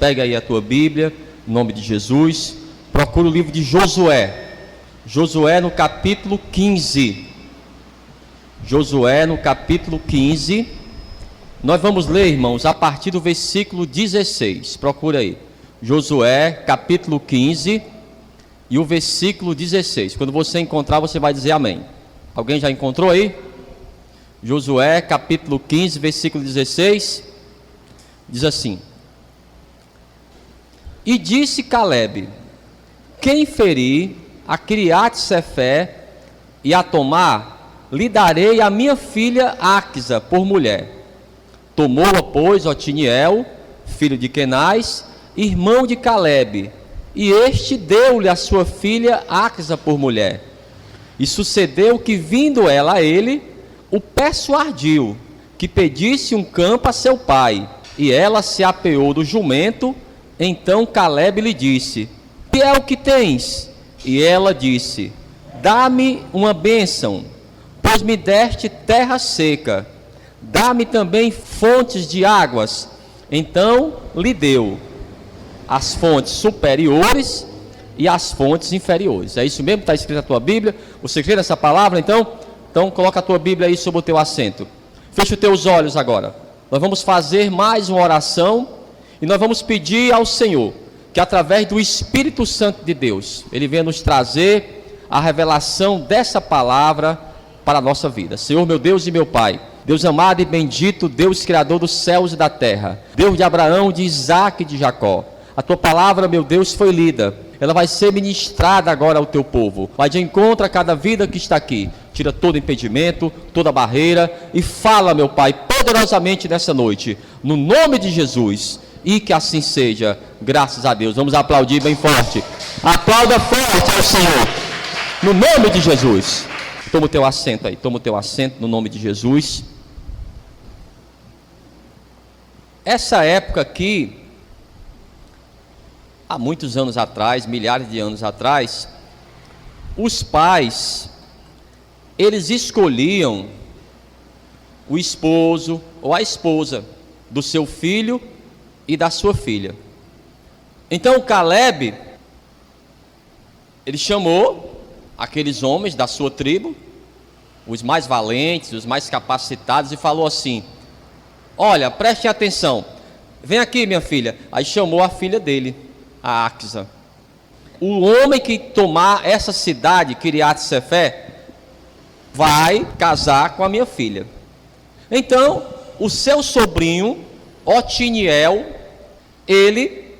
Pega aí a tua Bíblia, em nome de Jesus. Procura o livro de Josué. Josué no capítulo 15. Josué no capítulo 15. Nós vamos ler, irmãos, a partir do versículo 16. Procura aí. Josué capítulo 15 e o versículo 16. Quando você encontrar, você vai dizer amém. Alguém já encontrou aí? Josué capítulo 15, versículo 16. Diz assim: E disse Calebe: Quem ferir a Quiriate-Sefé e a tomar, lhe darei a minha filha Áquisa por mulher. Tomou-a, pois, Otiniel, filho de Quenaz, irmão de Calebe, e este deu-lhe a sua filha Áquisa por mulher. E sucedeu que, vindo ela a ele, o persuadiu que pedisse um campo a seu pai, e ela se apeou do jumento. Então Calebe lhe disse: Que é o que tens? E ela disse: Dá-me uma bênção, pois me deste terra seca. Dá-me também fontes de águas. Então lhe deu as fontes superiores e as fontes inferiores. É isso mesmo que está escrito na tua Bíblia? Você crê nessa palavra? Então coloca a tua Bíblia aí sobre o teu assento. Fecha os teus olhos agora. Nós vamos fazer mais uma oração e nós vamos pedir ao Senhor que, através do Espírito Santo de Deus, Ele venha nos trazer a revelação dessa palavra para a nossa vida. Senhor, meu Deus e meu Pai, Deus amado e bendito, Deus criador dos céus e da terra, Deus de Abraão, de Isaque e de Jacó, a tua palavra, meu Deus, foi lida, ela vai ser ministrada agora ao teu povo. Vai de encontro a cada vida que está aqui. Tira todo impedimento, toda barreira e fala, meu Pai, poderosamente nessa noite, no nome de Jesus, e que assim seja, graças a Deus. Vamos aplaudir bem forte. Aplauda forte ao Senhor, no nome de Jesus. Toma o teu assento aí, toma o teu assento no nome de Jesus. Essa época aqui, há muitos anos atrás, milhares de anos atrás, os pais, eles escolhiam o esposo ou a esposa do seu filho e da sua filha. Então Calebe, ele chamou aqueles homens da sua tribo, os mais valentes, os mais capacitados, e falou assim: olha, prestem atenção, vem aqui minha filha. Aí chamou a filha dele, a Áquisa. O homem que tomar essa cidade, Quiriate-Sefé, vai casar com a minha filha. Então, o seu sobrinho, Otiniel, ele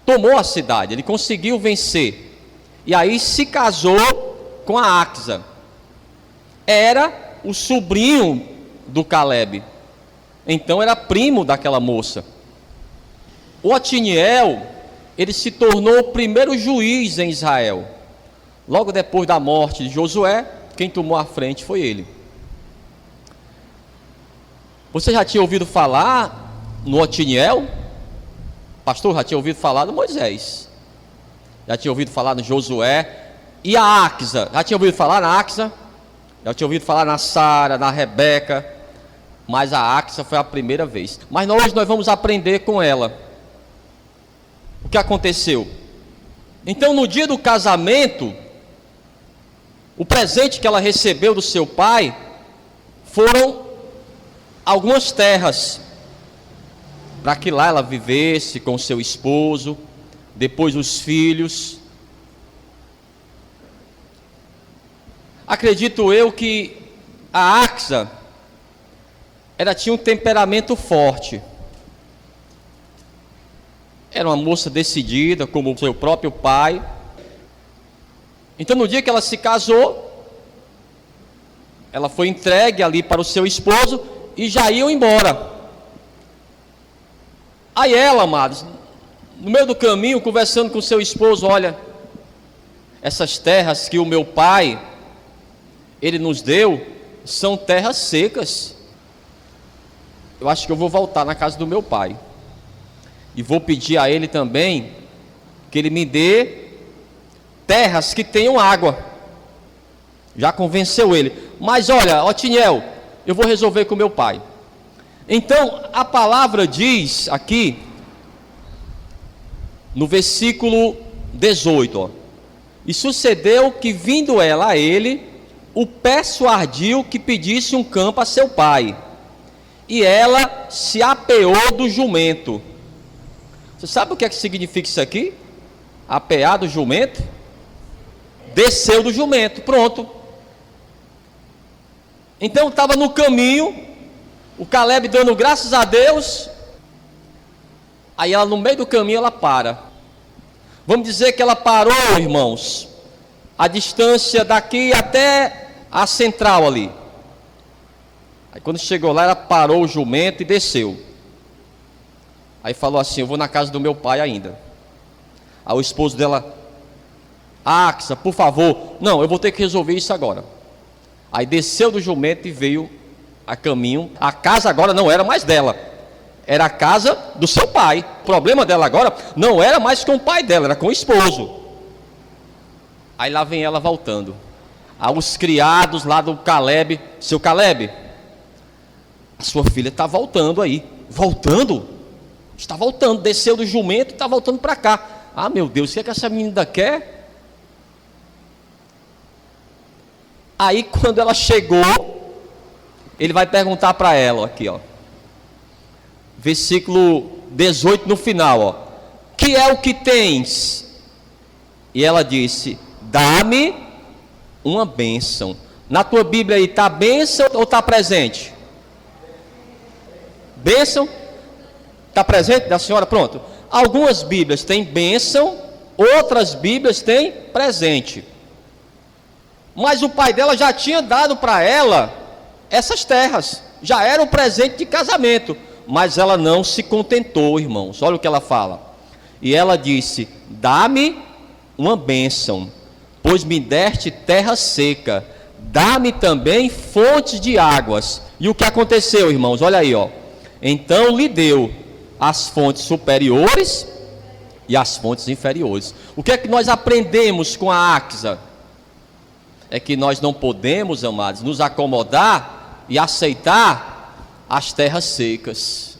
tomou a cidade, ele conseguiu vencer. E aí se casou com a Áquisa. Era o sobrinho do Calebe. Então era primo daquela moça. O Otiniel, ele se tornou o primeiro juiz em Israel. Logo depois da morte de Josué, quem tomou a frente foi ele. Você já tinha ouvido falar no Otiniel? Pastor, já tinha ouvido falar no Moisés. Já tinha ouvido falar no Josué. E a Áquisa? Já tinha ouvido falar na Áquisa? Já tinha ouvido falar na Sara, na Rebeca. Mas a Áquisa foi a primeira vez. Mas hoje nós vamos aprender com ela o que aconteceu. Então, no dia do casamento, o presente que ela recebeu do seu pai foram algumas terras, para que lá ela vivesse com seu esposo, depois os filhos. Acredito eu que a Áquisa, ela tinha um temperamento forte. Era uma moça decidida, como o seu próprio pai. Então, no dia que ela se casou, ela foi entregue ali para o seu esposo e já iam embora. Aí ela, amados, no meio do caminho, conversando com o seu esposo: olha, essas terras que o meu pai, ele nos deu, são terras secas. Eu acho que eu vou voltar na casa do meu pai. E vou pedir a ele também que ele me dê terras que tenham água. Já convenceu ele. Mas olha, Otiniel, eu vou resolver com meu pai. Então, a palavra diz aqui no versículo 18, ó. E sucedeu que, vindo ela a ele, o persuadiu que pedisse um campo a seu pai. E ela se apeou do jumento. Você sabe o que é que significa isso aqui? Apear do jumento? Desceu do jumento, pronto. Então estava no caminho, o Caleb dando graças a Deus. Aí ela, no meio do caminho, ela para. Vamos dizer que ela parou, irmãos, a distância daqui até a central ali. Aí quando chegou lá, ela parou o jumento e desceu. Aí falou assim: eu vou na casa do meu pai ainda. Aí o esposo dela: Axa, por favor. Não, eu vou ter que resolver isso agora. Aí desceu do jumento e veio a caminho. A casa agora não era mais dela, era a casa do seu pai. O problema dela agora não era mais com o pai dela, era com o esposo. Aí lá vem ela voltando. Aí os criados lá do Caleb: seu Caleb, a sua filha está voltando aí. Voltando? Está voltando, desceu do jumento e está voltando para cá. Ah, meu Deus, o que é que essa menina quer? Aí quando ela chegou, ele vai perguntar para ela aqui, ó, versículo 18 no final, ó: que é o que tens? E ela disse: dá-me uma bênção. Na tua Bíblia aí está bênção ou está presente? Bênção? Está presente da senhora? Pronto. Algumas Bíblias têm bênção, outras Bíblias têm presente. Mas o pai dela já tinha dado para ela essas terras, já era um presente de casamento. Mas ela não se contentou, irmãos. Olha o que ela fala. E ela disse: dá-me uma bênção, pois me deste terra seca, dá-me também fontes de águas. E o que aconteceu, irmãos? Olha aí, ó. Então lhe deu as fontes superiores e as fontes inferiores. O que é que nós aprendemos com a Axa? É que nós não podemos, amados, nos acomodar e aceitar as terras secas.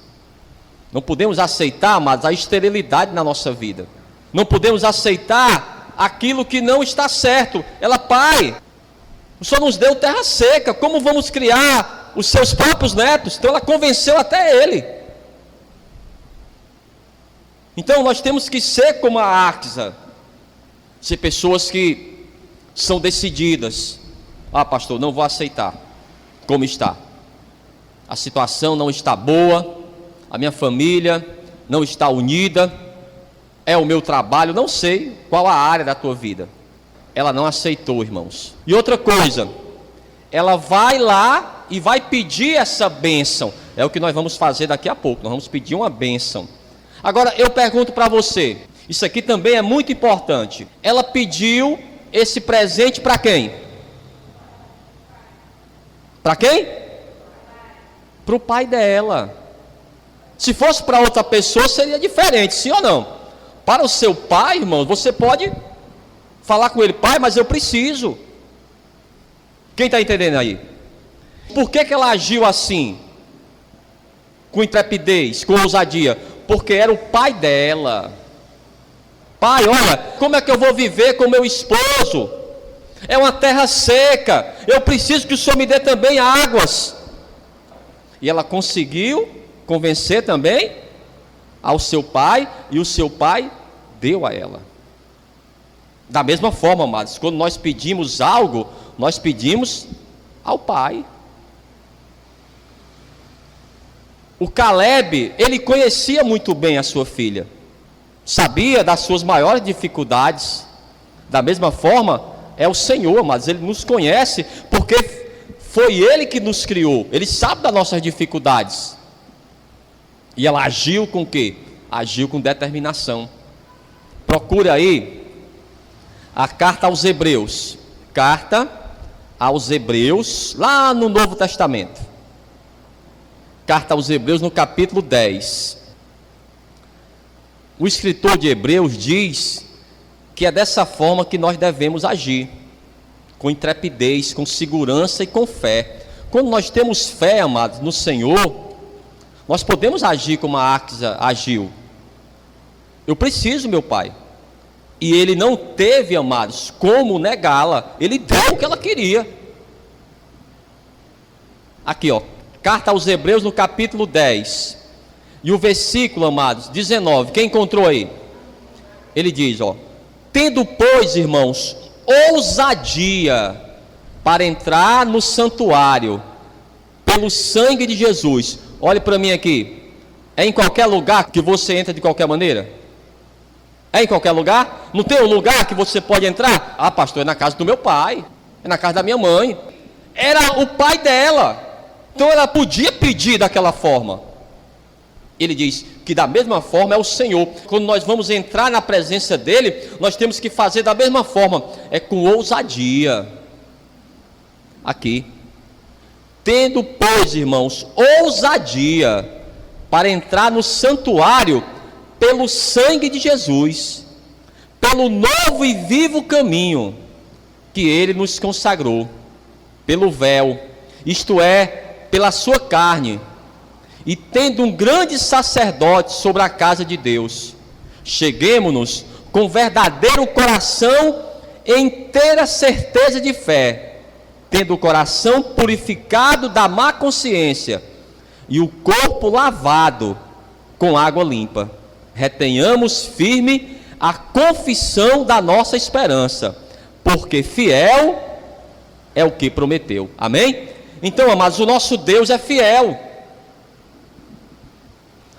Não podemos aceitar, amados, a esterilidade na nossa vida. Não podemos aceitar aquilo que não está certo. Ela: pai, o Senhor nos deu terra seca, como vamos criar os seus próprios netos? Então ela convenceu até ele. Então nós temos que ser como a Axa, ser pessoas que são decididas. Ah, pastor, não vou aceitar como está. A situação não está boa, a minha família não está unida, é o meu trabalho, não sei qual a área da tua vida. Ela não aceitou, irmãos. E outra coisa, ela vai lá e vai pedir essa bênção. É o que nós vamos fazer daqui a pouco, nós vamos pedir uma bênção. Agora eu pergunto para você, isso aqui também é muito importante. Ela pediu esse presente para quem? Para quem? Para o pai dela. Se fosse para outra pessoa seria diferente, sim ou não? Para o seu pai, irmão, você pode falar com ele: pai, mas eu preciso. Quem está entendendo aí? Por que ela agiu assim? Com intrepidez, com ousadia? Porque era o pai dela. Pai, olha, como é que eu vou viver com meu esposo? É uma terra seca, eu preciso que o Senhor me dê também águas. E ela conseguiu convencer também ao seu pai, e o seu pai deu a ela. Da mesma forma, amados, quando nós pedimos algo, nós pedimos ao pai. O Caleb, ele conhecia muito bem a sua filha, sabia das suas maiores dificuldades. Da mesma forma, é o Senhor, mas Ele nos conhece, porque foi Ele que nos criou, Ele sabe das nossas dificuldades. E ela agiu com o quê? Agiu com determinação. Procure aí a carta aos Hebreus. Carta aos Hebreus, lá no Novo Testamento. Carta aos Hebreus, no capítulo 10. O escritor de Hebreus diz que é dessa forma que nós devemos agir, com intrepidez, com segurança e com fé. Quando nós temos fé, amados, no Senhor, nós podemos agir como a Axa agiu. Eu preciso, meu pai. E ele não teve, amados, como negá-la. Ele deu o que ela queria. Aqui, ó, carta aos Hebreus no capítulo 10. E o versículo, amados, 19. Quem encontrou aí? Ele diz, ó: tendo, pois, irmãos, ousadia para entrar no santuário pelo sangue de Jesus. Olhe para mim aqui. É em qualquer lugar que você entra de qualquer maneira? É em qualquer lugar? Não tem um lugar que você pode entrar? Ah, pastor, é na casa do meu pai, é na casa da minha mãe. Era o pai dela, então ela podia pedir daquela forma. Ele diz que da mesma forma é o Senhor. Quando nós vamos entrar na presença dele, nós temos que fazer da mesma forma, é com ousadia. Aqui, tendo, pois, irmãos, ousadia para entrar no santuário pelo sangue de Jesus, pelo novo e vivo caminho que ele nos consagrou, pelo véu, isto é, pela sua carne, e tendo um grande sacerdote sobre a casa de Deus, cheguemo-nos com verdadeiro coração e inteira certeza de fé, tendo o coração purificado da má consciência e o corpo lavado com água limpa. Retenhamos firme a confissão da nossa esperança, porque fiel é o que prometeu. Amém? Então, amados, o nosso Deus é fiel.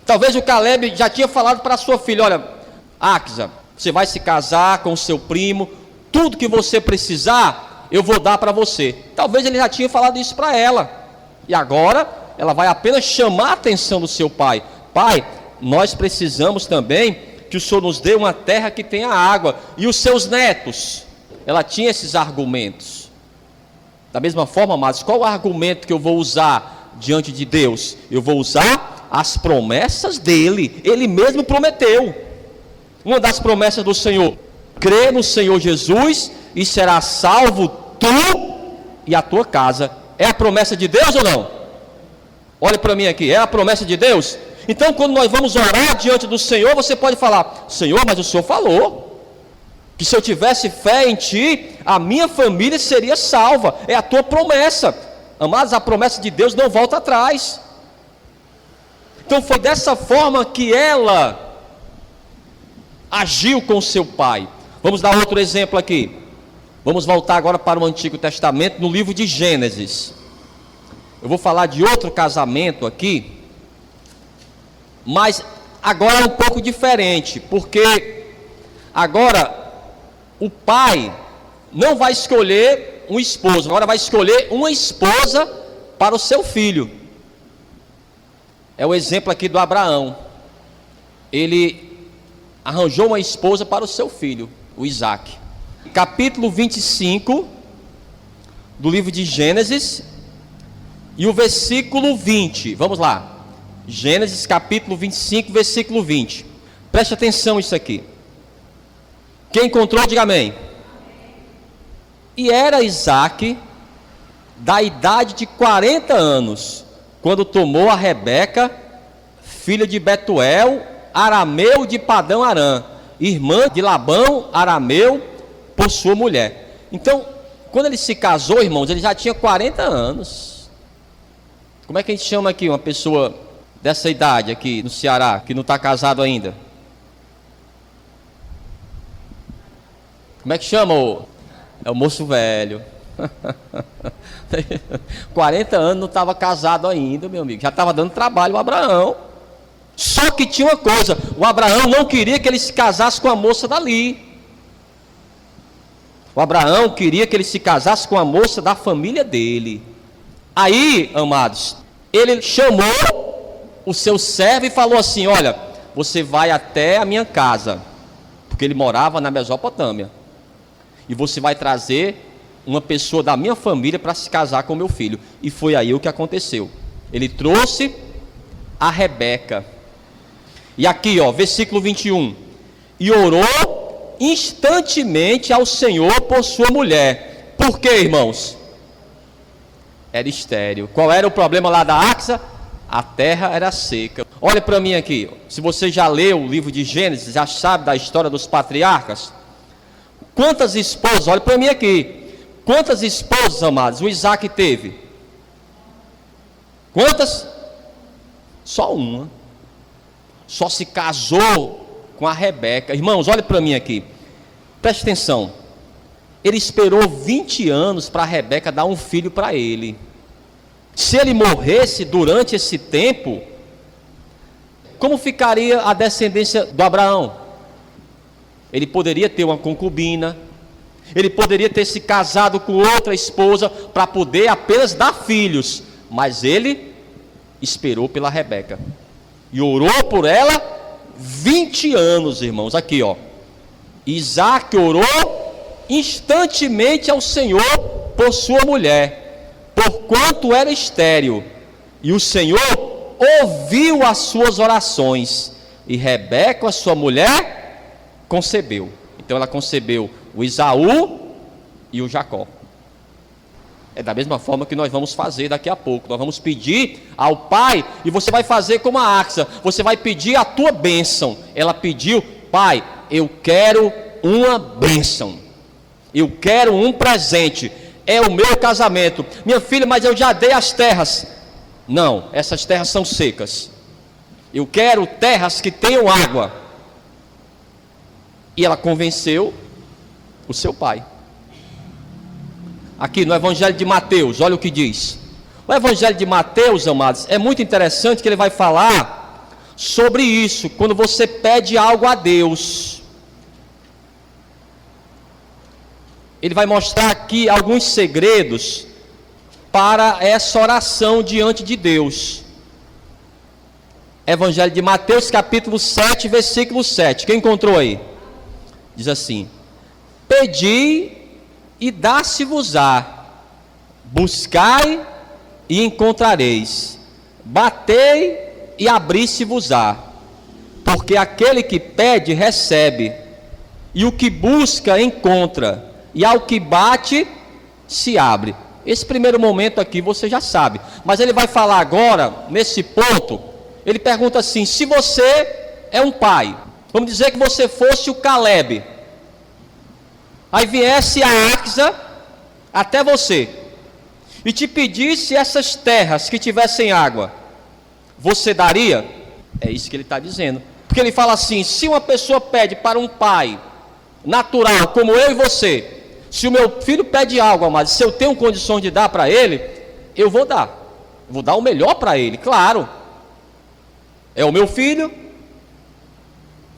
Talvez o Caleb já tinha falado para a sua filha: olha, Áquisa, você vai se casar com o seu primo, tudo que você precisar, eu vou dar para você. Talvez ele já tinha falado isso para ela, e agora ela vai apenas chamar a atenção do seu pai. Pai, nós precisamos também que o Senhor nos dê uma terra que tenha água. E os seus netos? Ela tinha esses argumentos. Da mesma forma, amados, qual o argumento que eu vou usar diante de Deus? Eu vou usar as promessas dele. Ele mesmo prometeu. Uma das promessas do Senhor: crê no Senhor Jesus e será salvo tu e a tua casa. É a promessa de Deus ou não? Olhe para mim aqui, é a promessa de Deus? Então, quando nós vamos orar diante do Senhor, você pode falar: Senhor, mas o Senhor falou que se eu tivesse fé em Ti, a minha família seria salva. É a Tua promessa. Amados, a promessa de Deus não volta atrás. Então, foi dessa forma que ela agiu com seu pai. Vamos dar outro exemplo aqui. Vamos voltar agora para o Antigo Testamento, no livro de Gênesis. Eu vou falar de outro casamento aqui, mas agora é um pouco diferente, porque agora o pai não vai escolher um esposo, agora vai escolher uma esposa para o seu filho. É o exemplo aqui do Abraão. Ele arranjou uma esposa para o seu filho, o Isaque. Capítulo 25 do livro de Gênesis, e o versículo 20, vamos lá. Gênesis capítulo 25, versículo 20. Preste atenção nisso aqui. Quem encontrou, diga amém. E era Isaque da idade de 40 anos, quando tomou a Rebeca, filha de Betuel, arameu de Padão Arã, irmã de Labão, arameu, por sua mulher. Então, quando ele se casou, irmãos, ele já tinha 40 anos. Como é que a gente chama aqui uma pessoa dessa idade aqui no Ceará, que não está casado ainda? Como é que chama? É o moço velho. 40 anos não estava casado ainda, meu amigo. Já estava dando trabalho o Abraão. Só que tinha uma coisa: o Abraão não queria que ele se casasse com a moça dali. O Abraão queria que ele se casasse com a moça da família dele. Aí, amados, ele chamou o seu servo e falou assim: olha, você vai até a minha casa, porque ele morava na Mesopotâmia, e você vai trazer uma pessoa da minha família para se casar com meu filho. E foi aí o que aconteceu. Ele trouxe a Rebeca. E aqui, ó, versículo 21. E orou instantemente ao Senhor por sua mulher. Por quê, irmãos? Era estéril. Qual era o problema lá da Áquisa? a terra era seca. Olha para mim aqui, se você já leu o livro de Gênesis, já sabe da história dos patriarcas. Quantas esposas, olha para mim aqui, quantas esposas, amados, o Isaac teve? Quantas? Só uma. Só se casou com a Rebeca. Irmãos, olha para mim aqui, preste atenção. Ele esperou 20 anos para a Rebeca dar um filho para ele. Se ele morresse durante esse tempo, como ficaria a descendência do Abraão? Ele poderia ter uma concubina, ele poderia ter se casado com outra esposa para poder apenas dar filhos, mas ele esperou pela Rebeca e orou por ela 20 anos, irmãos. Aqui, ó, Isaac orou instantemente ao Senhor por sua mulher, porquanto era estéril, e o Senhor ouviu as suas orações, e Rebeca, a sua mulher, concebeu. Então ela concebeu o Esaú e o Jacó. É da mesma forma que nós vamos fazer daqui a pouco. Nós vamos pedir ao pai, e você vai fazer como a Axa, você vai pedir a tua bênção. Ela pediu: pai, eu quero uma bênção, eu quero um presente, é o meu casamento. Minha filha, mas eu já dei as terras. Não, essas terras são secas, eu quero terras que tenham água. E ela convenceu o seu pai. Aqui no Evangelho de Mateus, olha o que diz. O Evangelho de Mateus, amados, é muito interessante, que ele vai falar sobre isso, quando você pede algo a Deus. Ele vai mostrar aqui alguns segredos para essa oração diante de Deus. Evangelho de Mateus, capítulo 7, versículo 7. Quem encontrou aí? Diz assim: pedi e dá-se-vos-á, buscai e encontrareis, batei e abri-se-vos-á, porque aquele que pede recebe, e o que busca encontra, e ao que bate se abre. Esse primeiro momento aqui você já sabe, mas ele vai falar agora, nesse ponto, ele pergunta assim: se você é um pai, vamos dizer que você fosse o Caleb, aí viesse a Axa até você e te pedisse essas terras que tivessem água, você daria? É isso que ele está dizendo, porque ele fala assim: se uma pessoa pede para um pai natural, como eu e você, se o meu filho pede algo, amado, se eu tenho condições de dar para ele, eu vou dar o melhor para ele, claro, é o meu filho,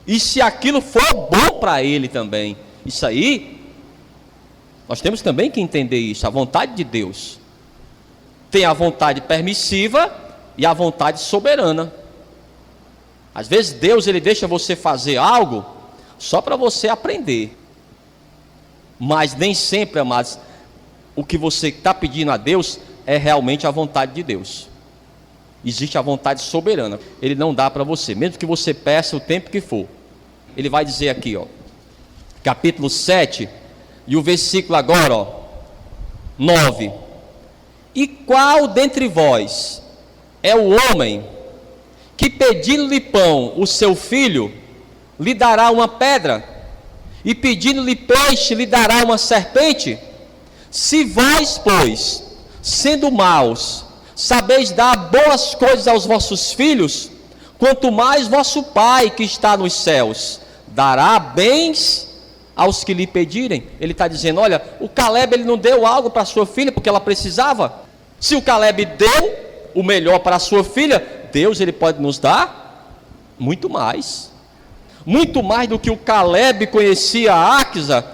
e se aquilo for bom para ele também, isso aí, nós temos também que entender isso, a vontade de Deus. Tem a vontade permissiva e a vontade soberana. Às vezes Deus, ele deixa você fazer algo só para você aprender. Mas nem sempre, amados, o que você está pedindo a Deus é realmente a vontade de Deus. Existe a vontade soberana. Ele não dá para você, mesmo que você peça o tempo que for. Ele vai dizer aqui, ó, capítulo 7, e o versículo agora, ó, 9. E qual dentre vós é o homem que, pedindo-lhe pão o seu filho, lhe dará uma pedra? E pedindo-lhe peixe, lhe dará uma serpente? Se vós, pois, sendo maus, sabeis dar boas coisas aos vossos filhos, quanto mais vosso Pai que está nos céus dará bens aos que lhe pedirem. Ele está dizendo: olha, o Caleb, ele não deu algo para sua filha porque ela precisava. Se o Caleb deu o melhor para a sua filha, Deus, ele pode nos dar muito mais do que o Caleb conhecia a Axa.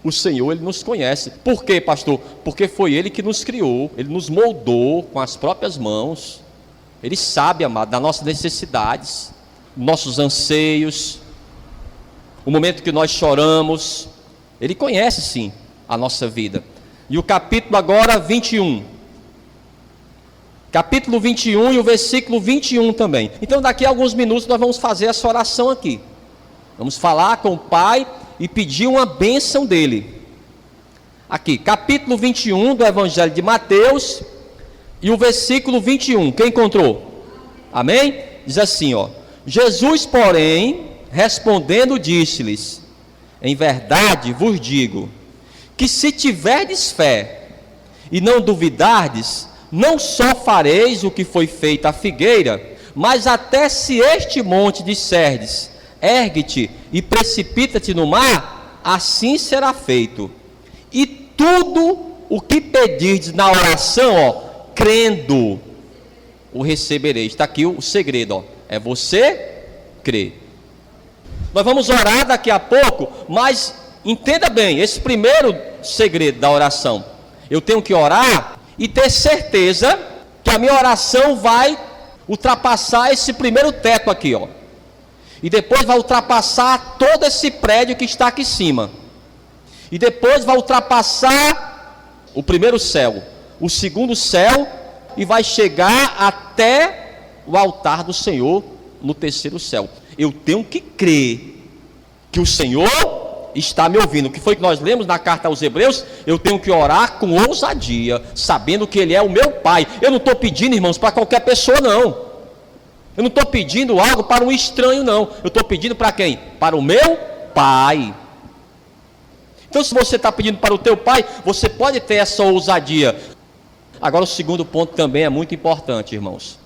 O Senhor, ele nos conhece. Por quê, pastor? Porque foi ele que nos criou, ele nos moldou com as próprias mãos. Ele sabe, amado, das nossas necessidades, nossos anseios, o momento que nós choramos. Ele conhece sim a nossa vida. E o capítulo agora 21, capítulo 21 e o versículo 21 também. Então daqui a alguns minutos nós vamos fazer essa oração aqui. Vamos falar com o Pai e pedir uma bênção dele. Aqui, capítulo 21 do Evangelho de Mateus, E o versículo 21, quem encontrou? Amém? Diz assim, ó: Jesus, porém, respondendo, disse-lhes: em verdade vos digo, que se tiverdes fé e não duvidardes, não só fareis o que foi feito à figueira, mas até se este monte disserdes: ergue-te e precipita-te no mar, assim será feito. E tudo o que pedirdes na oração, ó, crendo, o recebereis. Está aqui o segredo, ó, é você crer. Nós vamos orar daqui a pouco, mas entenda bem, esse primeiro segredo da oração, eu tenho que orar e ter certeza que a minha oração vai ultrapassar esse primeiro teto aqui, ó, e depois vai ultrapassar todo esse prédio que está aqui em cima, e depois vai ultrapassar o primeiro céu, o segundo céu, e vai chegar até o altar do Senhor no terceiro céu. Eu tenho que crer que o Senhor está me ouvindo. O que foi que nós lemos na carta aos Hebreus? Eu tenho que orar com ousadia, sabendo que Ele é o meu Pai. Eu não estou pedindo, irmãos, para qualquer pessoa, não. Eu não estou pedindo algo para um estranho, não. Eu estou pedindo para quem? Para o meu Pai. Então, se você está pedindo para o teu Pai, você pode ter essa ousadia. Agora, o segundo ponto também é muito importante, irmãos.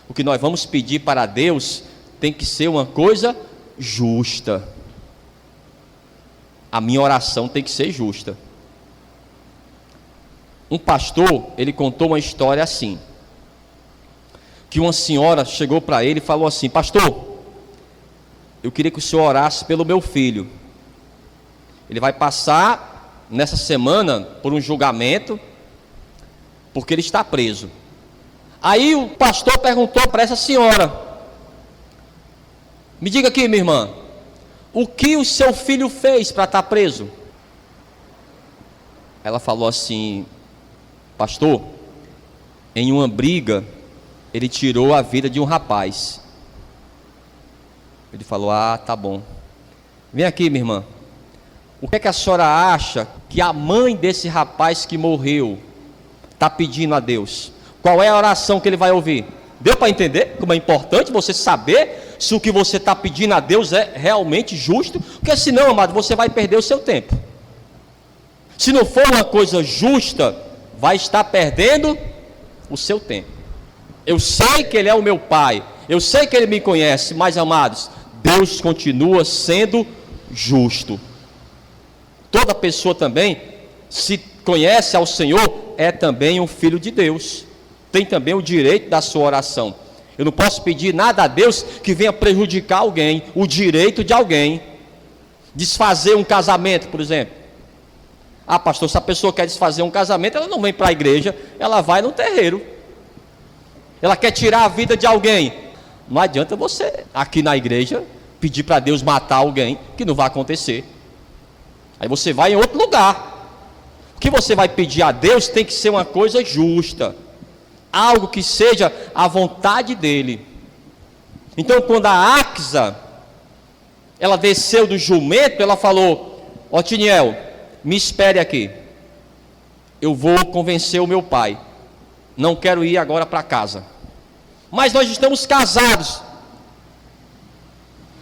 O que nós vamos pedir para Deus tem que ser uma coisa justa. A minha oração tem que ser justa. Um pastor, ele contou uma história assim, que uma senhora chegou para ele e falou assim: pastor, eu queria que o senhor orasse pelo meu filho. Ele vai passar nessa semana por um julgamento, porque ele está preso. Aí o pastor perguntou para essa senhora: me diga aqui, minha irmã, o que o seu filho fez para estar preso? Ela falou assim: pastor, em uma briga, ele tirou a vida de um rapaz. Ele falou: ah, tá bom. Vem aqui, minha irmã, o que é que a senhora acha que a mãe desse rapaz que morreu está pedindo a Deus? Qual é a oração que ele vai ouvir? Deu para entender como é importante você saber se o que você está pedindo a Deus é realmente justo? Porque senão, amado, você vai perder o seu tempo. Se não for uma coisa justa, vai estar perdendo o seu tempo. Eu sei que Ele é o meu Pai, eu sei que Ele me conhece, mas, amados, Deus continua sendo justo. Toda pessoa também, se conhece ao Senhor, é também um filho de Deus, tem também o direito da sua oração. Eu não posso pedir nada a Deus que venha prejudicar alguém, o direito de alguém. Desfazer um casamento, por exemplo. Ah, pastor, se a pessoa quer desfazer um casamento, ela não vem para a igreja, ela vai no terreiro. Ela quer tirar a vida de alguém. Não adianta você, aqui na igreja, pedir para Deus matar alguém, que não vai acontecer. Aí você vai em outro lugar. O que você vai pedir a Deus tem que ser uma coisa justa, algo que seja a vontade dele. Então, quando a Axa, ela desceu do jumento, ela falou: Otiniel, me espere aqui, eu vou convencer o meu pai, não quero ir agora para casa, mas nós estamos casados,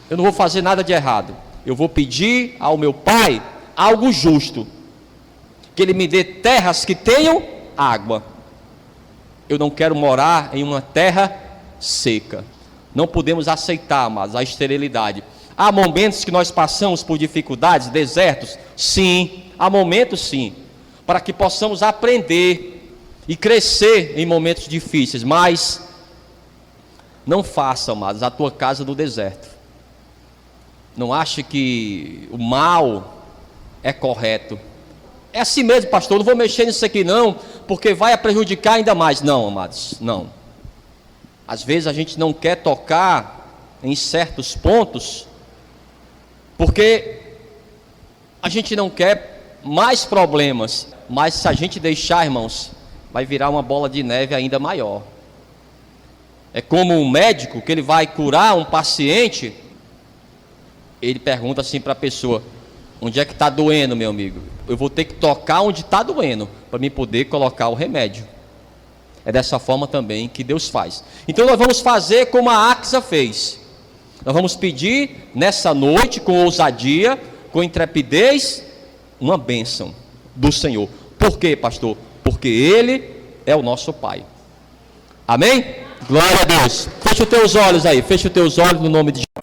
eu não vou fazer nada de errado, eu vou pedir ao meu pai algo justo, que ele me dê terras que tenham água. Eu não quero morar em uma terra seca. Não podemos aceitar, mas a esterilidade. Há momentos que nós passamos por dificuldades, desertos, sim, há momentos sim, para que possamos aprender e crescer em momentos difíceis, mas não faça, amados, a tua casa no deserto. Não ache que o mal é correto. É assim mesmo, pastor, não vou mexer nisso aqui não, porque vai prejudicar ainda mais. Não, amados, não. Às vezes a gente não quer tocar em certos pontos, porque a gente não quer mais problemas, mas se a gente deixar, irmãos, vai virar uma bola de neve ainda maior. É como um médico que ele vai curar um paciente, ele pergunta assim para a pessoa: onde é que está doendo, meu amigo? Eu vou ter que tocar onde está doendo, para mim poder colocar o remédio. É dessa forma também que Deus faz. Então nós vamos fazer como a Axa fez. Nós vamos pedir nessa noite, com ousadia, com intrepidez, uma bênção do Senhor. Por quê, pastor? Porque Ele é o nosso Pai. Amém? Glória a Deus. Feche os teus olhos aí, feche os teus olhos no nome de Jesus.